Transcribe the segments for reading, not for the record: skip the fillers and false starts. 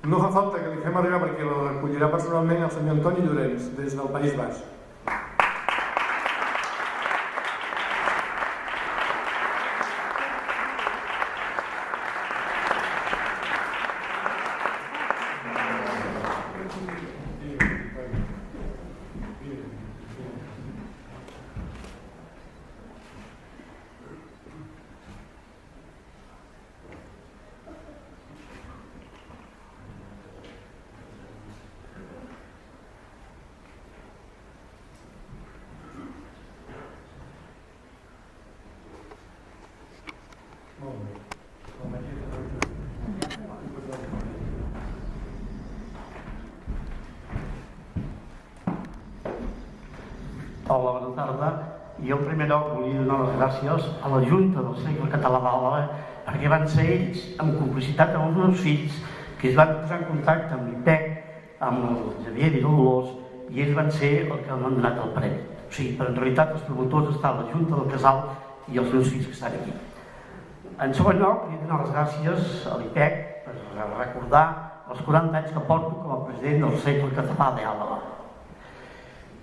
No fa falta que li fem arribar perquè la recollirà personalment el senyor Antoni Llorenç, des del País Basc. Hola, bona tarda. Jo en primer lloc volia donar les gràcies a la Junta del Cercle Català d'Àlaba perquè van ser ells, amb complicitat amb els meus fills, que es van posar en contacte amb l'IPEC, amb el Javier i el Dolors, i ells van ser els que m'han donat el premi. O sigui, però en realitat els promotors estan la Junta del Casal i els meus fills que estan aquí. En segon lloc, vull donar les gràcies a l'IPEC per recordar els 40 anys que porto com a president del Cercle Català d'Àlaba.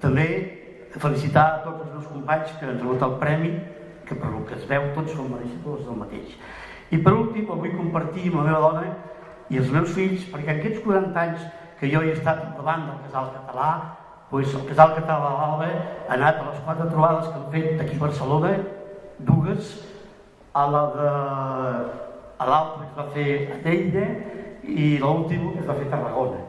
També felicitar a tots els meus companys que han rebut el premi, que per el que es veu tots són mereixedors del mateix. I per últim el vull compartir amb la meva dona i els meus fills, perquè en aquests 40 anys que jo he estat davant del Casal Català, doncs el Casal Català d'Àlaba ha anat a les 4 trobades que han fet d'aquí a Barcelona, dues, a l'altra que es va fer a Lleida i l'última que es va fer a Tarragona.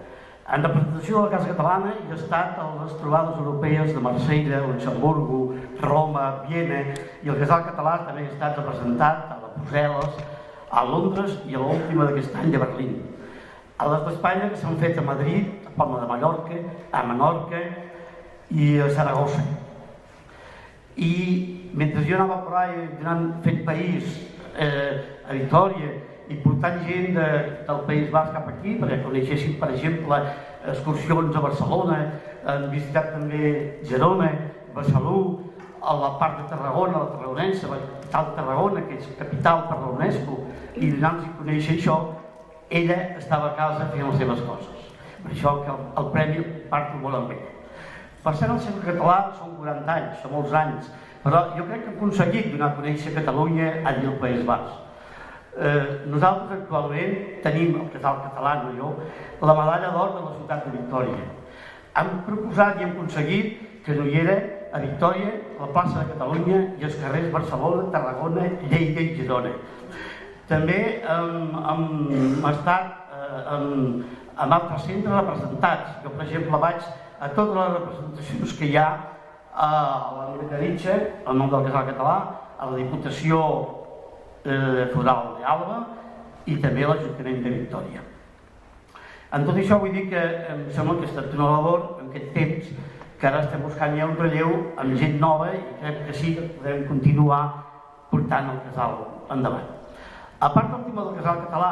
En representació de la Casa Catalana he estat a les trobades europees de Marsella, Luxemburgo, Roma, Viena, i el Casal Català també ha estat representat a Brussel·les, a Londres i a l'última d'aquest any a Berlín. A les d'Espanya que s'han fet a Madrid, a Palma de Mallorca, a Menorca i a Saragossa. I mentre jo anava per allà fent país a Vitòria i portant gent del País Basc cap aquí perquè coneixessin, per exemple, excursions a Barcelona, han visitat també Girona, Besalú, a la part de Tarragona, la Tarragonense, la capital de Tarragona, que és capital per la UNESCO, i donant-los a conèixer això, ella estava a casa fent les seves coses. Per això que el premi parto molt amb ell. Per cert, el Cercle Català són 40 anys, són molts anys, però jo crec que hem aconseguit donar a conèixer Catalunya a el País Basc. Nosaltres actualment tenim, el Casal Català, no jo, la medalla d'or de la ciutat de Victòria. Hem proposat i hem aconseguit que no hi era a Victòria, a la plaça de Catalunya i als carrers Barcelona, Tarragona, Lleida i Girona. També hem estat en altres centres representats. Jo, per exemple, vaig a totes les representacions que hi ha a la Militaritza, en nom del Casal Català, a la Diputació Foral d'Àlaba i també a l'Ajuntament de Victòria. En tot això vull dir que em sembla que ha estat una labor en aquest temps que ara estem buscant ja un relleu amb gent nova i crec que sí que podem continuar portant el casal endavant. A part del tema del Casal Català,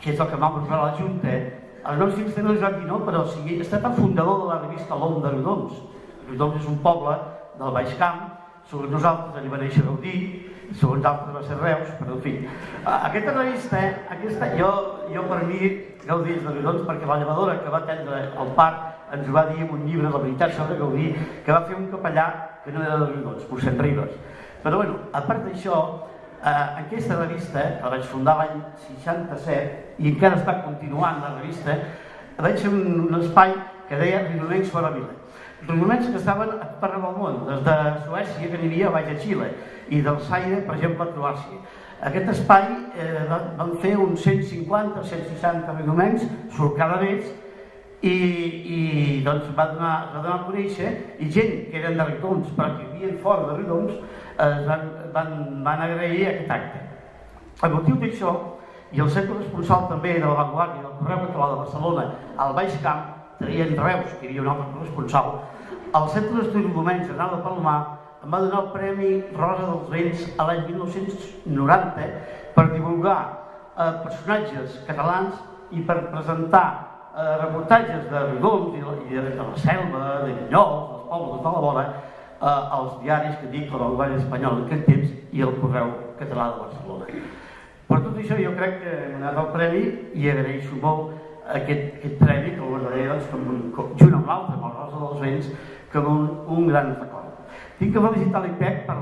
que és el que m'ha proposat la Junta, els meus fills també els van dir no, però sí, he estat el fundador de la revista L'Om de Riudoms. Riudoms és un poble del Baix Camp, segons nosaltres allà va néixer Gaudí, segons altres va ser Reus, però en fi. Aquesta revista, jo per mi, Gaudí és de Riudoms, perquè la llevadora que va atendre el parc ens ho va dir en un llibre, La veritat sobre Gaudí, que va fer un capellà que no era de Riudoms, Mossèn Ribes. Però bueno, a part d'això, aquesta revista, que la vaig fundar l'any 67, i encara està continuant la revista, vaig fer un espai que deia Riudomencs fora Vila. Riudomencs que estaven per arreu del món, des de Suècia, que n'hi havia, vaig a Xile, i del Zaire, per exemple, a Croàcia. Aquest espai van fer uns 150 o 160 riudomencs, surt cada mes, i doncs va donar a conèixer, i gent que eren de Riudoms, però que vivien fora de Riudoms, van agrair aquest acte. El motiu d'això, i el ser corresponsal també de la Vanguardia del Correu Català de Barcelona al Baix Camp, traient Reus, que hi havia un altre corresponsal, el Centre d'Estudis Riudomencs de Nau de Palomar em va donar el Premi Rosa dels Vents a l'any 1990 per divulgar personatges catalans i per presentar reportatges de Riudoms i de la Selva, de Vinyols, dels pobles de la vora, als diaris que dic La Vanguardia Espanyola en aquell temps i el Correu Català de Barcelona. Per tot això jo crec que m'ha donat el premi i agraeixo molt aquest premi, que el guardaré junt amb l'altre, amb el Rosa dels Vents, com un gran record. Tinc que felicitar l'IPEC per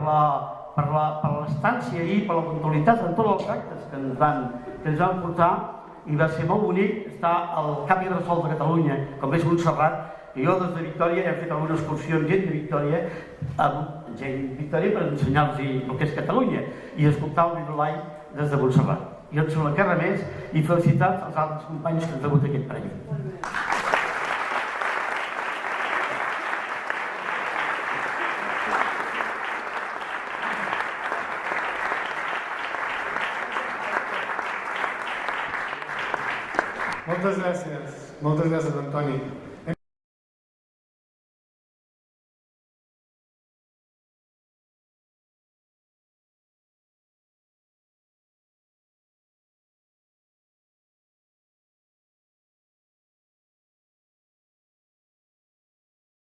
l'estància ahir, per la puntualitat en tots els actes que ens van portar, i va ser molt bonic estar al Cap i Ressol de Catalunya, com és Montserrat, i jo des de Victòria hem fet alguna excursió amb gent de Victòria, per ensenyar-los el que és Catalunya i escoltar el Virolai des de Montserrat. Jo et sembla que res més, i felicitats als altres companys que han rebut aquest premi. Moltes gràcies, Antoni.